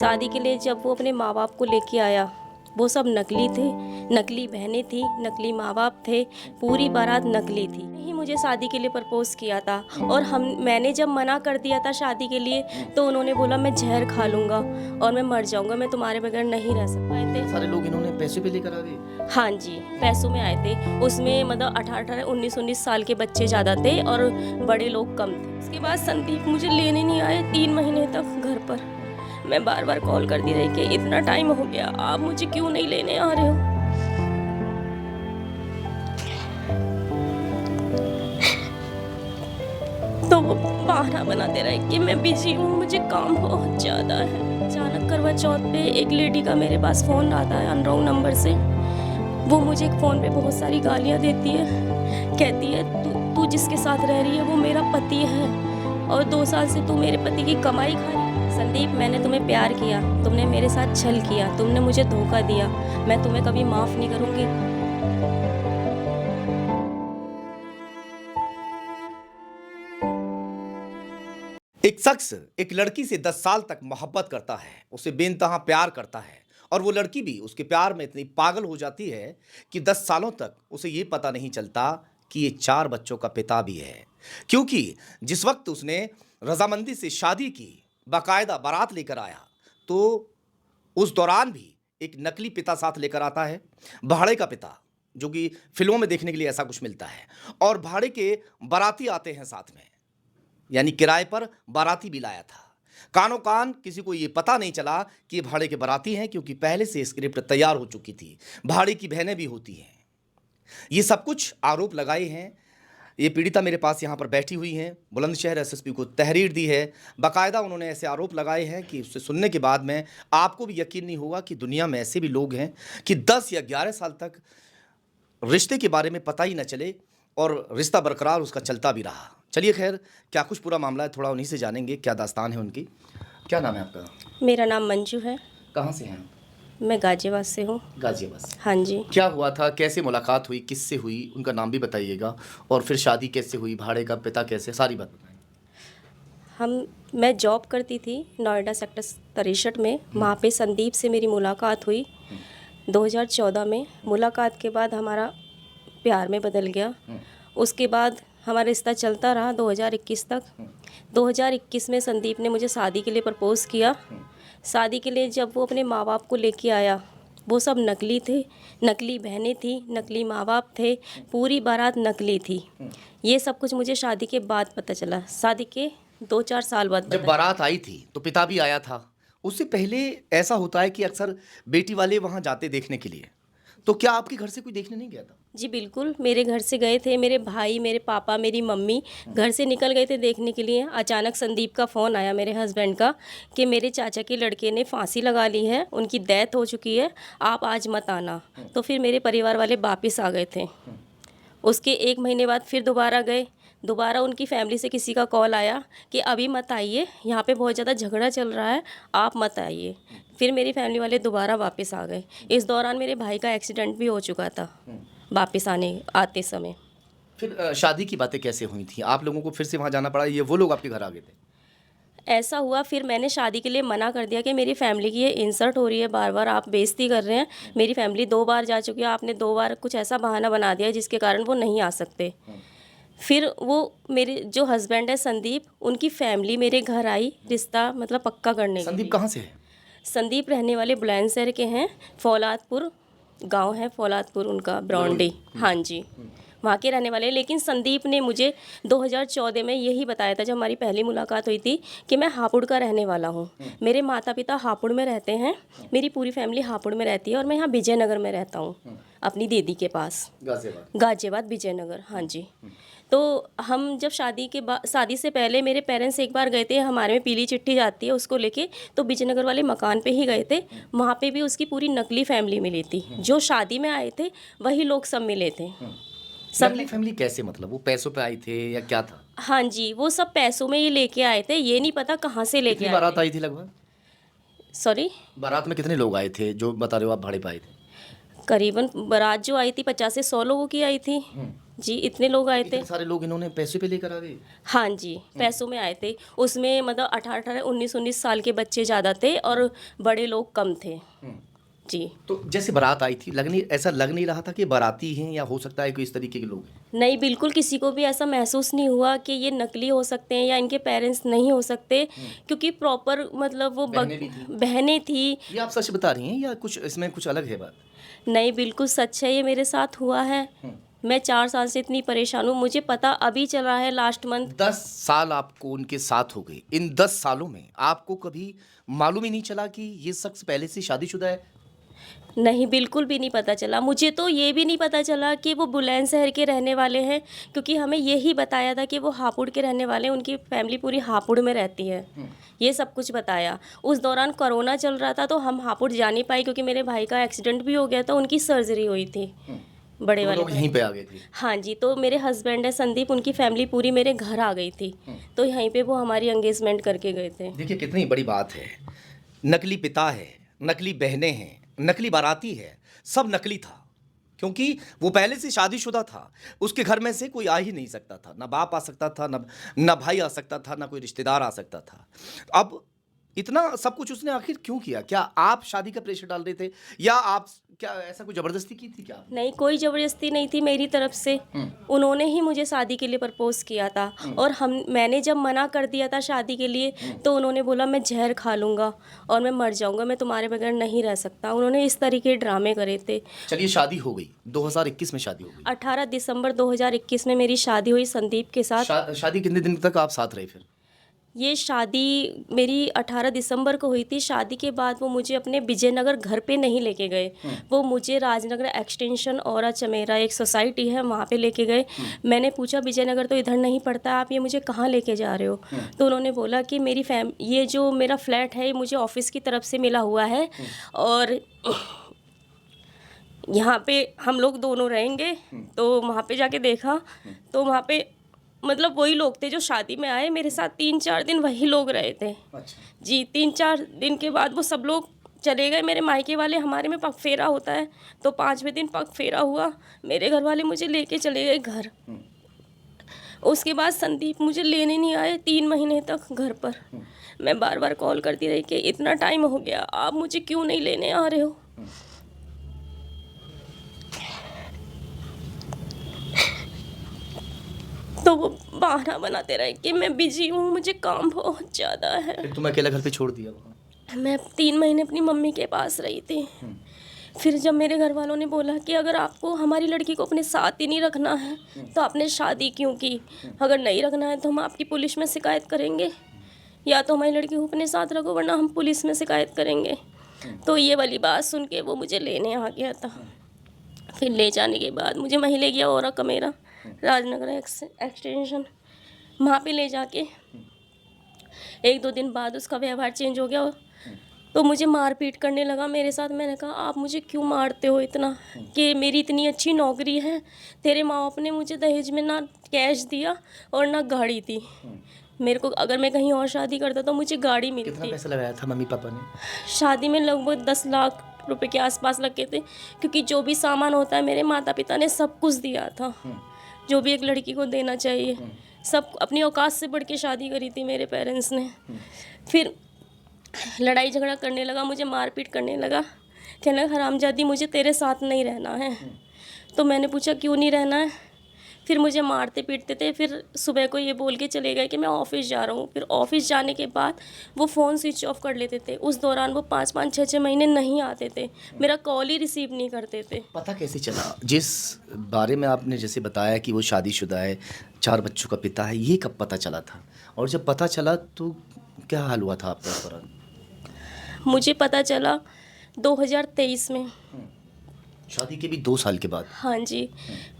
शादी के लिए जब वो अपने माँ बाप को लेके आया, वो सब नकली थे, नकली बहनें थी, नकली माँ बाप थे, पूरी बारात नकली थी। ही मुझे शादी के लिए प्रपोज किया था और मैंने जब मना कर दिया था शादी के लिए, तो उन्होंने बोला मैं जहर खा लूँगा और मैं मर जाऊँगा, मैं तुम्हारे बगैर नहीं रह सकता थे। सारे लोग इन्होंने पैसे पे लेकर आ गए? हाँ जी, पैसों में आए थे। उसमें मतलब 18-18, 19-19 साल के बच्चे ज़्यादा थे और बड़े लोग कम थे। उसके बाद संदीप मुझे लेने नहीं आए 3 महीने तक घर पर। मैं बार बार कॉल करती रही कि इतना टाइम हो गया, आप मुझे क्यों नहीं लेने आ रहे हो। तो वो बहाना बनाते रहे कि मैं बिजी हूँ, मुझे काम बहुत ज़्यादा है। अचानक करवा चौथ पे एक लेडी का मेरे पास फ़ोन आता है अननोन नंबर से। वो मुझे एक फ़ोन पे बहुत सारी गालियाँ देती है, कहती है तू जिसके साथ रह रही है वो मेरा पति है और 2 साल से तू मेरे पति की कमाई खा रही है। संदीप, मैंने तुम्हें प्यार किया, तुमने मेरे साथ छल किया, तुमने मुझे धोखा दिया, मैं तुम्हें कभी माफ़ नहीं करूँगी। एक शख्स एक लड़की से 10 साल तक मोहब्बत करता है, उसे बेइंतहा प्यार करता है और वो लड़की भी उसके प्यार में इतनी पागल हो जाती है कि 10 सालों तक उसे ये पता नहीं चलता कि ये 4 बच्चों का पिता भी है। क्योंकि जिस वक्त उसने रजामंदी से शादी की, बाकायदा बारात लेकर आया, तो उस दौरान भी एक नकली पिता साथ लेकर आता है, भाड़े का पिता, जो कि फिल्मों में देखने के लिए ऐसा कुछ मिलता है। और भाड़े के बाराती आते हैं साथ में, यानी किराए पर बाराती भी लाया था। कानो कान किसी को ये पता नहीं चला कि ये भाड़े के बाराती हैं, क्योंकि पहले से स्क्रिप्ट तैयार हो चुकी थी। भाड़े की बहनें भी होती हैं। ये सब कुछ आरोप लगाए हैं। ये पीड़िता मेरे पास यहाँ पर बैठी हुई हैं, बुलंदशहर एसएसपी को तहरीर दी है। बाकायदा उन्होंने ऐसे आरोप लगाए हैं कि उससे सुनने के बाद में आपको भी यकीन नहीं होगा कि दुनिया में ऐसे भी लोग हैं कि 10 या 11 साल तक रिश्ते के बारे में पता ही न चले और रिश्ता बरकरार उसका चलता भी रहा। चलिए खैर, क्या कुछ पूरा मामला है, थोड़ा उन्हीं से जानेंगे, क्या दास्तान है उनकी। क्या नाम है आपका? मेरा नाम मंजू है। कहाँ से हैं? मैं गाजियाबाद से हूँ। गाजियाबाद से। हाँ जी। क्या हुआ था, कैसे मुलाकात हुई, किससे हुई, उनका नाम भी बताइएगा, और फिर शादी कैसे हुई, भाड़े का पिता कैसे, सारी बात बताएं। मैं जॉब करती थी नोएडा सेक्टर 63 में। वहाँ पे संदीप से मेरी मुलाकात हुई 2014 में। मुलाकात के बाद हमारा प्यार में बदल गया। उसके बाद हमारा रिश्ता चलता रहा 2021 तक। 2021 में संदीप ने मुझे शादी के लिए प्रपोज़ किया। शादी के लिए जब वो अपने माँ बाप को लेके आया, वो सब नकली थे, नकली बहनें थी, नकली माँ बाप थे, पूरी बारात नकली थी। ये सब कुछ मुझे शादी के बाद पता चला, शादी के 2-4 साल बाद जब बारात आई थी तो पिता भी आया था। उससे पहले ऐसा होता है कि अक्सर बेटी वाले वहाँ जाते देखने के लिए, तो क्या आपके घर से कोई देखने नहीं गया था? जी बिल्कुल, मेरे घर से गए थे। मेरे भाई, मेरे पापा, मेरी मम्मी घर से निकल गए थे देखने के लिए। अचानक संदीप का फ़ोन आया मेरे हस्बैंड का कि मेरे चाचा के लड़के ने फांसी लगा ली है, उनकी डेथ हो चुकी है, आप आज मत आना। तो फिर मेरे परिवार वाले वापस आ गए थे। उसके 1 महीने बाद फिर दोबारा गए। दोबारा उनकी फैमिली से किसी का कॉल आया कि अभी मत आइए, यहाँ पे बहुत ज़्यादा झगड़ा चल रहा है, आप मत आइए। फिर मेरी फैमिली वाले दोबारा वापस आ गए। इस दौरान मेरे भाई का एक्सीडेंट भी हो चुका था वापस आते समय। फिर शादी की बातें कैसे हुई थी? आप लोगों को फिर से वहाँ जाना पड़ा, ये वो लोग आपके घर आ गए थे? ऐसा हुआ, फिर मैंने शादी के लिए मना कर दिया कि मेरी फैमिली की ये इंसल्ट हो रही है, बार बार आप बेइज्जती कर रहे हैं। मेरी फैमिली 2 बार जा चुकी है, आपने 2 बार कुछ ऐसा बहाना बना दिया जिसके कारण वो नहीं आ सकते। फिर वो मेरे जो हस्बैंड है संदीप, उनकी फैमिली मेरे घर आई रिश्ता मतलब पक्का करने के लिए। संदीप कहाँ से है? संदीप रहने वाले बुलंदशहर के हैं, फौलादपुर गांव है, फौलादपुर उनका, ब्रौंडी। हाँ जी, वहाँ के रहने वाले हैं। लेकिन संदीप ने मुझे 2014 में यही बताया था, जब हमारी पहली मुलाकात हुई थी, कि मैं हापुड़ का रहने वाला हूँ। मेरे माता पिता हापुड़ में रहते हैं, मेरी पूरी फैमिली हापुड़ में रहती है और मैं यहाँ विजयनगर में रहता हूँ अपनी दीदी के पास, गाजियाबाद विजयनगर। हाँ जी। तो हम जब शादी से पहले मेरे पेरेंट्स एक बार गए थे, हमारे में पीली चिट्ठी जाती है उसको लेके, तो विजयनगर वाले मकान पे ही गए थे। वहाँ पे भी उसकी पूरी नकली फैमिली मिली थी। जो शादी में आए थे वही लोग सब मिले थे। सब नकली फैमिली कैसे, मतलब वो पैसों पे आई थे या क्या था? हाँ जी, वो सब पैसों में ही लेके आए थे, ये नहीं पता कहाँ से लेके आए बारात थे। आई थी लगभग? सॉरी, बारात में कितने लोग आए थे जो बता रहे हो आप भाड़े पे आए थे? करीबन बारात जो आई थी 50 से 100 लोगों की आई थी जी, इतने लोग आए थे। इतने सारे लोग इन्होंने पैसे पे लेकर आ गए। हाँ जी, पैसों में आए थे। उसमें मतलब 18-18 19-19 साल के बच्चे ज़्यादा थे और बड़े लोग कम थे जी। तो जैसे बारात आई थी ऐसा लग नहीं रहा था कि बाराती हैं या हो सकता है कोई इस तरीके के लोग हैं? नहीं, बिल्कुल किसी को भी ऐसा महसूस नहीं हुआ कि ये नकली हो सकते हैं या इनके पेरेंट्स नहीं हो सकते, क्योंकि प्रॉपर मतलब वो बहनें भी थी? बहनें थी। ये आप सच बता रही हैं या कुछ इसमें कुछ अलग है बात? नहीं, बिल्कुल सच है, ये मेरे साथ हुआ है। मैं 4 साल से इतनी परेशान हूँ, मुझे पता अभी चल रहा है लास्ट मंथ। 10 साल आपको उनके साथ हो गए। इन 10 सालों में आपको कभी मालूम ही नहीं चला कि ये शख्स पहले से शादीशुदा है? नहीं, बिल्कुल भी नहीं पता चला। मुझे तो ये भी नहीं पता चला कि वो बुलंदशहर के रहने वाले हैं, क्योंकि हमें यही बताया था कि वो हापुड़ के रहने वाले हैं, उनकी फैमिली पूरी हापुड़ में रहती है। ये सब कुछ बताया। उस दौरान कोरोना चल रहा था तो हम हापुड़ जा नहीं पाए, क्योंकि मेरे भाई का एक्सीडेंट भी हो गया था, उनकी सर्जरी हुई थी बड़े तो वाले लोग भाई। यहीं पे आ गए थे। हाँ जी, तो मेरे हस्बैंड है संदीप, उनकी फैमिली पूरी मेरे घर आ गई थी, तो यहीं पे वो हमारी एंगेजमेंट करके गए थे। देखिए कितनी बड़ी बात है। नकली पिता है, नकली बहनें हैं, नकली बाराती है, सब नकली था। क्योंकि वो पहले से शादीशुदा था, उसके घर में से कोई आ ही नहीं सकता था। ना बाप आ सकता था, ना भाई आ सकता था, ना कोई रिश्तेदार आ सकता था। अब इतना सब कुछ उसने आखिर क्यों किया? क्या आप शादी का प्रेशर डाल रहे थे या आप क्या ऐसा कोई जबरदस्ती की थी क्या? नहीं, कोई ज़बरदस्ती नहीं थी मेरी तरफ से। उन्होंने ही मुझे शादी के लिए प्रपोज़ किया था, और मैंने जब मना कर दिया था शादी के लिए, तो उन्होंने बोला मैं जहर खा लूँगा और मैं मर जाऊँगा, मैं तुम्हारे बगैर नहीं रह सकता। उन्होंने इस तरीके के ड्रामे करे थे। चलिए शादी हो गई, 2021 में शादी हो गई। 18 दिसंबर 2021 में मेरी शादी हुई संदीप के साथ। शादी कितने दिन तक आप साथ रहे फिर? ये शादी मेरी 18 दिसंबर को हुई थी। शादी के बाद वो मुझे अपने विजयनगर घर पे नहीं लेके गए, वो मुझे राजनगर एक्सटेंशन और चमेरा एक सोसाइटी है वहाँ पे लेके गए। मैंने पूछा विजयनगर तो इधर नहीं पड़ता, आप ये मुझे कहाँ लेके जा रहे हो? तो उन्होंने बोला कि ये जो मेरा फ्लैट है ये मुझे ऑफिस की तरफ से मिला हुआ है, और यहाँ पे हम लोग दोनों रहेंगे। तो वहाँ पे जाके देखा तो वहाँ पे मतलब वही लोग थे जो शादी में आए, मेरे साथ 3-4 दिन वही लोग रहे थे। अच्छा। जी, 3-4 दिन के बाद वो सब लोग चले गए। मेरे मायके वाले, हमारे में पग फेरा होता है, तो 5वें दिन पग फेरा हुआ, मेरे घर वाले मुझे लेके चले गए घर। उसके बाद संदीप मुझे लेने नहीं आए 3 महीने तक घर पर। मैं बार बार कॉल करती रही कि इतना टाइम हो गया, आप मुझे क्यों नहीं लेने आ रहे हो? तो वो बहाना बनाते रहे कि मैं बिजी हूँ, मुझे काम बहुत ज़्यादा है। फिर तुम अकेला घर पे छोड़ दिया वहाँ? मैं 3 महीने अपनी मम्मी के पास रही थी। फिर जब मेरे घर वालों ने बोला कि अगर आपको हमारी लड़की को अपने साथ ही नहीं रखना है तो आपने शादी क्यों की? अगर नहीं रखना है तो हम आपकी पुलिस में शिकायत करेंगे, या तो हमारी लड़की को अपने साथ रखो वरना हम पुलिस में शिकायत करेंगे। तो ये वाली बात सुन के वो मुझे लेने आ गया था। फिर ले जाने के बाद मुझे वहीं ले गया और कमेरा राजनगर एक्सटेंशन, वहाँ पे ले जाके 1-2 दिन बाद उसका व्यवहार चेंज हो गया, तो मुझे मारपीट करने लगा मेरे साथ। मैंने कहा आप मुझे क्यों मारते हो इतना, कि मेरी इतनी अच्छी नौकरी है, तेरे माँ बाप ने मुझे दहेज में ना कैश दिया और ना गाड़ी दी। मेरे को अगर मैं कहीं और शादी करता तो मुझे गाड़ी कितना मिलती। पैसा लगाया था मम्मी पापा ने? शादी में लगभग 10 लाख रुपए के आसपास लगे थे, क्योंकि जो भी सामान होता है मेरे माता पिता ने सब कुछ दिया था, जो भी एक लड़की को देना चाहिए, सब अपनी औकात से बढ़ के शादी करी थी मेरे पेरेंट्स ने। फिर लड़ाई झगड़ा करने लगा, मुझे मारपीट करने लगा, कहने लगा हरामजादी मुझे तेरे साथ नहीं रहना है। तो मैंने पूछा क्यों नहीं रहना है? फिर मुझे मारते पीटते थे। फिर सुबह को ये बोल के चले गए कि मैं ऑफ़िस जा रहा हूँ। फिर ऑफ़िस जाने के बाद वो फ़ोन स्विच ऑफ कर लेते थे। उस दौरान वो 5-5 6-6 महीने नहीं आते थे, मेरा कॉल ही रिसीव नहीं करते थे। पता कैसे चला? जिस बारे में आपने जैसे बताया कि वो शादीशुदा है, 4 बच्चों का पिता है, ये कब पता चला था? और जब पता चला तो क्या हाल हुआ था आपका उस दौरान? मुझे पता चला 2023 में। शादी के भी 2 साल के बाद? हाँ जी,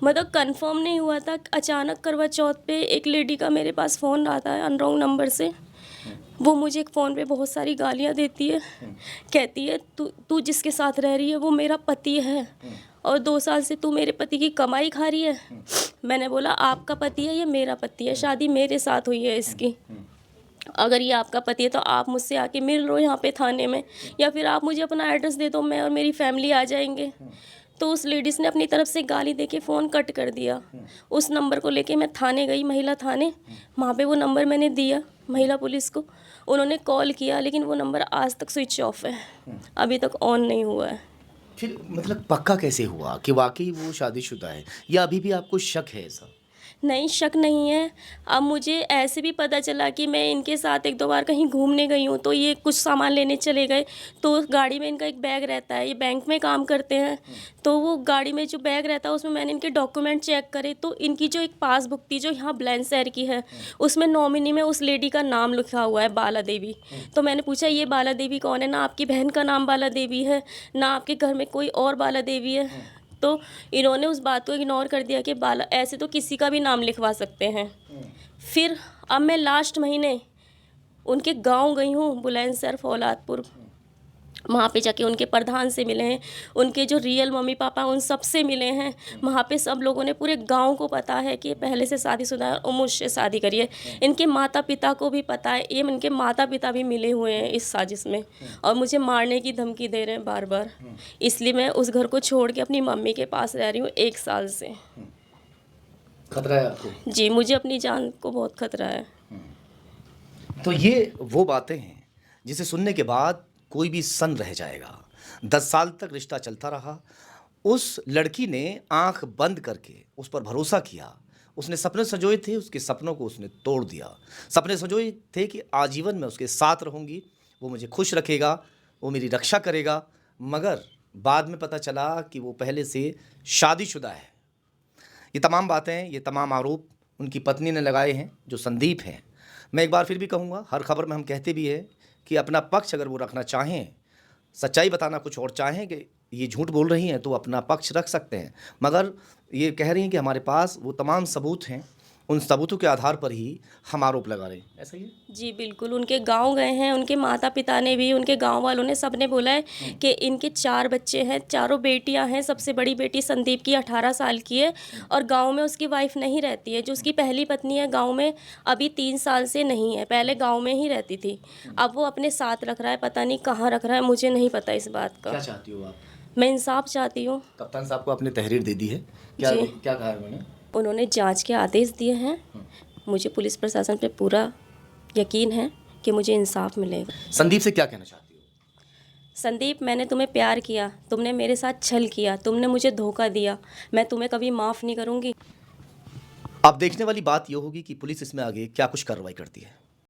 मतलब कंफर्म नहीं हुआ था। अचानक करवा चौथ पे एक लेडी का मेरे पास फ़ोन आता है अननोन नंबर से। वो मुझे फ़ोन पे बहुत सारी गालियाँ देती है, कहती है तू जिसके साथ रह रही है वो मेरा पति है और 2 साल से तू मेरे पति की कमाई खा रही है। मैंने बोला आपका पति है, ये मेरा पति है, शादी मेरे साथ हुई है इसकी। अगर ये आपका पति है तो आप मुझसे आके मिल लो यहाँ पे थाने में, या फिर आप मुझे अपना एड्रेस दे दो, मैं और मेरी फैमिली आ जाएंगे। तो उस लेडीज़ ने अपनी तरफ से गाली देके फ़ोन कट कर दिया। उस नंबर को लेके मैं थाने गई, महिला थाने। वहाँ पे वो नंबर मैंने दिया महिला पुलिस को, उन्होंने कॉल किया, लेकिन वो नंबर आज तक स्विच ऑफ है, अभी तक ऑन नहीं हुआ है। फिर मतलब पक्का कैसे हुआ कि वाकई वो शादीशुदा है, या अभी भी आपको शक है ऐसा? नहीं, शक नहीं है। अब मुझे ऐसे भी पता चला कि मैं इनके साथ 1-2 बार कहीं घूमने गई हूँ, तो ये कुछ सामान लेने चले गए, तो गाड़ी में इनका एक बैग रहता है, ये बैंक में काम करते हैं, तो वो गाड़ी में जो बैग रहता है उसमें मैंने इनके डॉक्यूमेंट चेक करे, तो इनकी जो एक पासबुक थी जो यहाँ बुलंदशहर की है, उसमें नॉमिनी में उस लेडी का नाम लिखा हुआ है बाला देवी। तो मैंने पूछा ये बाला देवी कौन है? ना आपकी बहन का नाम बाला देवी है, ना आपके घर में कोई और बाला देवी है। तो इन्होंने उस बात को इग्नोर कर दिया कि बाला ऐसे तो किसी का भी नाम लिखवा सकते हैं। फिर अब मैं लास्ट महीने उनके गांव गई हूँ, बुलंदशहर फौलादपुर। वहाँ पे जाके उनके प्रधान से मिले हैं, उनके जो रियल मम्मी पापा उन सब से मिले हैं। वहाँ पे सब लोगों ने, पूरे गांव को पता है कि ये पहले से शादीशुदा है और मुझसे शादी करी है। इनके माता पिता को भी पता है, ये इनके माता पिता भी मिले हुए हैं इस साजिश में, और मुझे मारने की धमकी दे रहे हैं बार बार। इसलिए मैं उस घर को छोड़ के अपनी मम्मी के पास रह रही हूँ 1 साल से। खतरा है आपको? जी, मुझे अपनी जान को बहुत खतरा है। तो ये वो बातें हैं जिसे सुनने के बाद कोई भी सन रह जाएगा। 10 साल तक रिश्ता चलता रहा। उस लड़की ने आंख बंद करके उस पर भरोसा किया। उसने सपने संजोए थे, उसके सपनों को उसने तोड़ दिया। सपने संजोए थे कि आजीवन मैं उसके साथ रहूँगी, वो मुझे खुश रखेगा, वो मेरी रक्षा करेगा। मगर बाद में पता चला कि वो पहले से शादीशुदा है। ये तमाम बातें, ये तमाम आरोप उनकी पत्नी ने लगाए हैं, जो संदीप हैं। मैं एक बार फिर भी कहूँगा, हर खबर में हम कहते भी हैं कि अपना पक्ष अगर वो रखना चाहें, सच्चाई बताना कुछ और चाहें कि ये झूठ बोल रही हैं, तो अपना पक्ष रख सकते हैं। मगर ये कह रही हैं कि हमारे पास वो तमाम सबूत हैं, उन सबूतों के आधार पर ही हम आरोप लगा रहे हैं। ऐसा ही है? जी बिल्कुल, उनके गांव गए हैं, उनके माता पिता ने भी, उनके गांव वालों ने, सबने बोला है कि इनके 4 बच्चे हैं, चारों बेटियां हैं। सबसे बड़ी बेटी संदीप की 18 साल की है, और गांव में उसकी वाइफ नहीं रहती है। जो उसकी पहली पत्नी है गांव में अभी 3 साल से नहीं है, पहले गांव में ही रहती थी। अब वो अपने साथ रख रहा है, पता नहीं कहाँ रख रहा है, मुझे नहीं पता इस बात का। क्या चाहती हो आप? मैं इंसाफ चाहती हूँ। कप्तान साहब को आपने तहरीर दे दी है? क्या जी। क्या कहा है उन्होंने? उन्होंने जांच के आदेश दिए हैं। मुझे पुलिस प्रशासन पे पूरा यकीन है कि मुझे इंसाफ मिलेगा। संदीप से क्या कहना चाहती हो? संदीप, मैंने तुम्हें प्यार किया, तुमने मेरे साथ छल किया, तुमने मुझे धोखा दिया, मैं तुम्हें कभी माफ़ नहीं करूँगी। अब देखने वाली बात यह होगी कि पुलिस इसमें आगे क्या कुछ कार्रवाई करती है।